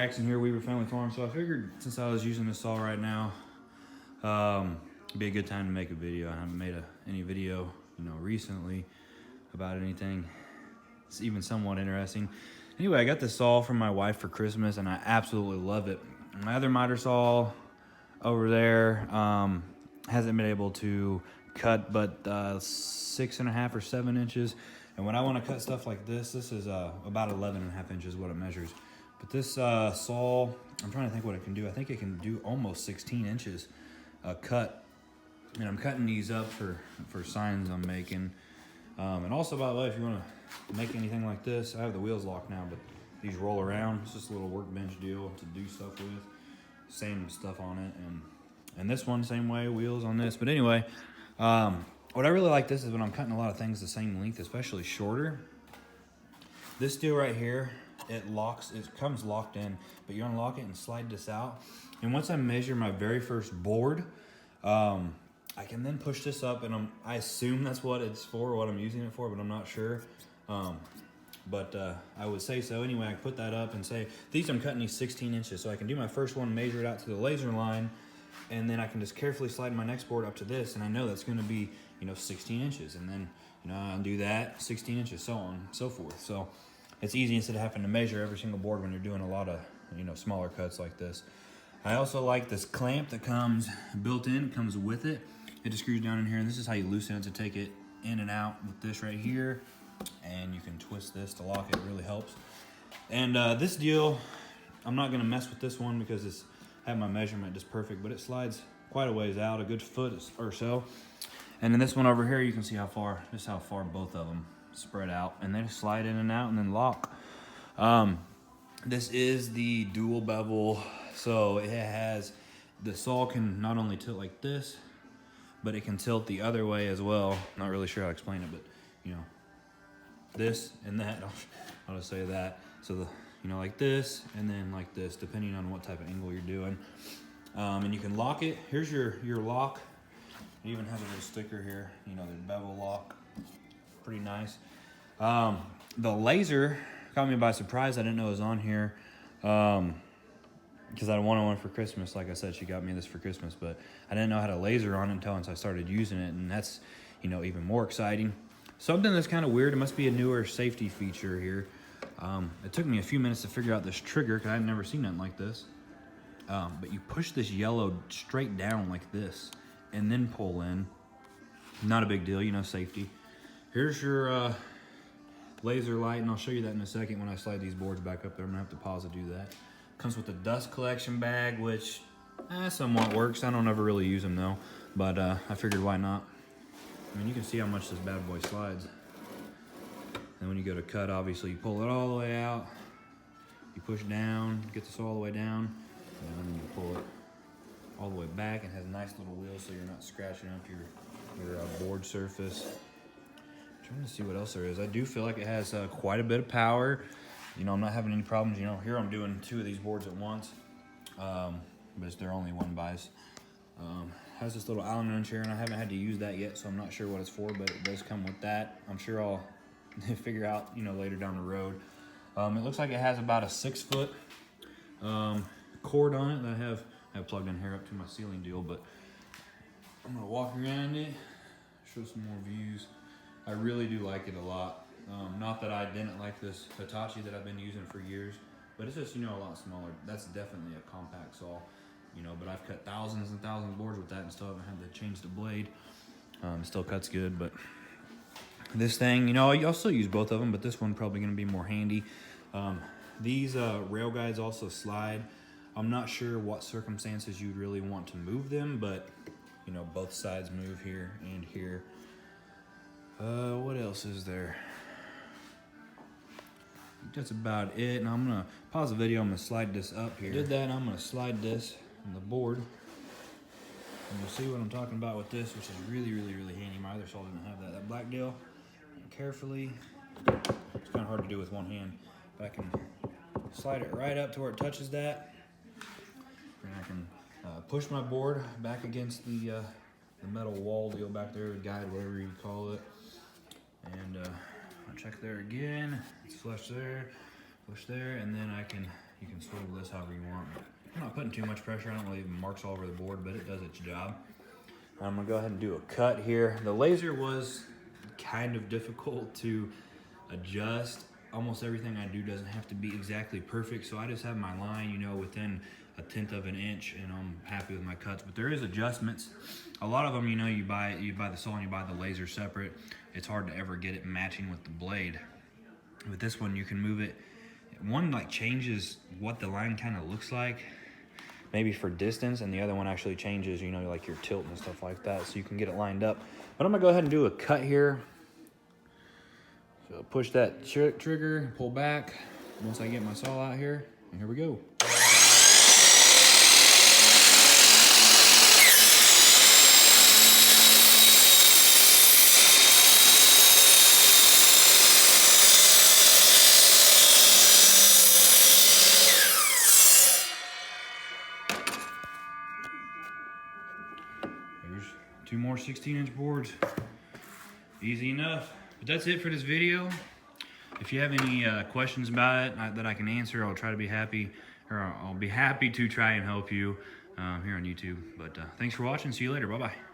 Jackson here, Weaver Family Farm. So I figured since I was using this saw right now, it'd be a good time to make a video. I haven't made any video, recently about anything. It's even somewhat interesting. Anyway, I got this saw from my wife for Christmas, and I absolutely love it. My other miter saw over there hasn't been able to cut but 6.5 or 7 inches. And when I want to cut stuff like this is about 11.5 inches what it measures. But this saw, I'm trying to think what it can do. I think it can do almost 16 inches cut. And I'm cutting these up for signs I'm making. And also, by the way, if you want to make anything like this, I have the wheels locked now, but these roll around. It's just a little workbench deal to do stuff with. Same stuff on it. And this one, same way, wheels on this. But anyway, what I really like this is when I'm cutting a lot of things the same length, especially shorter. This deal right here, it comes locked in, but you unlock it and slide this out. And once I measure my very first board, I can then push this up, and I assume that's what it's for, what I'm using it for, but I'm not sure. But I would say so. Anyway, I put that up and say, I'm cutting these 16 inches, so I can do my first one, measure it out to the laser line, and then I can just carefully slide my next board up to this, and I know that's going to be, 16 inches, and then, I'll do that, 16 inches, so on and so forth. So it's easy instead of having to measure every single board when you're doing a lot of, smaller cuts like this. I also like this clamp that comes built in, comes with it. It just screws down in here, and this is how you loosen it to take it in and out with this right here. And you can twist this to lock it, really helps. And this deal, I'm not gonna mess with this one because I have my measurement just perfect, but it slides quite a ways out, a good foot or so. And then this one over here, you can see how far both of them spread out, and they just slide in and out and then lock. This is the dual bevel, so it has, the saw can not only tilt like this, but it can tilt the other way as well. Not really sure how to explain it, but this and that, I'll just say that. So like this and then like this, depending on what type of angle you're doing. And you can lock it. Here's your lock. It even has a little sticker here, the bevel lock. Pretty nice. The laser caught me by surprise. I didn't know it was on here. Because I wanted one for Christmas. Like I said, she got me this for Christmas, but I didn't know how to laser on it until I started using it, and that's, even more exciting. Something that's kind of weird, it must be a newer safety feature here. It took me a few minutes to figure out this trigger, because I've never seen nothing like this. But you push this yellow straight down like this, and then pull in. Not a big deal, safety. Here's your laser light, and I'll show you that in a second when I slide these boards back up there. I'm gonna have to pause to do that. Comes with a dust collection bag, which somewhat works. I don't ever really use them though, but I figured why not. I mean, you can see how much this bad boy slides. And when you go to cut, obviously you pull it all the way out, you push down, get this all the way down, and then you pull it all the way back. It has nice little wheels so you're not scratching up your board surface. I'm trying to see what else there is. I do feel like it has quite a bit of power. I'm not having any problems. Here I'm doing 2 of these boards at once, but they're only 1x. Has this little Allen wrench here, and I haven't had to use that yet, so I'm not sure what it's for, but it does come with that. I'm sure I'll figure out, later down the road. It looks like it has about a 6-foot cord on it that I have plugged in here up to my ceiling deal, but I'm gonna walk around it, show some more views. I really do like it a lot. Not that I didn't like this Hitachi that I've been using for years, but it's just, a lot smaller. That's definitely a compact saw, but I've cut thousands and thousands of boards with that and still haven't had to change the blade. It still cuts good, but this thing, I'll still use both of them, but this one probably gonna be more handy. These rail guides also slide. I'm not sure what circumstances you'd really want to move them, but both sides move here and here. What else is there? That's about it, and I'm gonna pause the video. I'm gonna slide this up here. Did that, I'm gonna slide this on the board, and you'll see what I'm talking about with this, which is really, really, really handy. My other saw didn't have that black deal. And carefully, it's kind of hard to do with one hand, but I can slide it right up to where it touches that, and I can push my board back against the metal wall deal back there, guide, whatever you call it, and I'll check there again. It's flush there, and then I can, You can swivel this however you want. I'm not putting too much pressure on it, leaving marks all over the board, but it does its job. I'm gonna go ahead and do a cut here. The laser was kind of difficult to adjust. Almost everything I do doesn't have to be exactly perfect, so I just have my line, you know, within 1/10 of an inch, and I'm happy with my cuts. But there is adjustments. A lot of them, you know, you buy the saw and you buy the laser separate. It's hard to ever get it matching with the blade. With this one, you can move it. One like changes what the line kind of looks like, maybe for distance, and the other one actually changes, you know, like your tilt and stuff like that, so you can get it lined up. But I'm gonna go ahead and do a cut here. So push that trigger, pull back. Once I get my saw out here, and here we go. There's 2 more 16-inch boards. Easy enough. But that's it for this video. If you have any questions about it that I can answer, I'll try to be happy, or I'll be happy to try and help you here on YouTube. But thanks for watching. See you later. Bye-bye.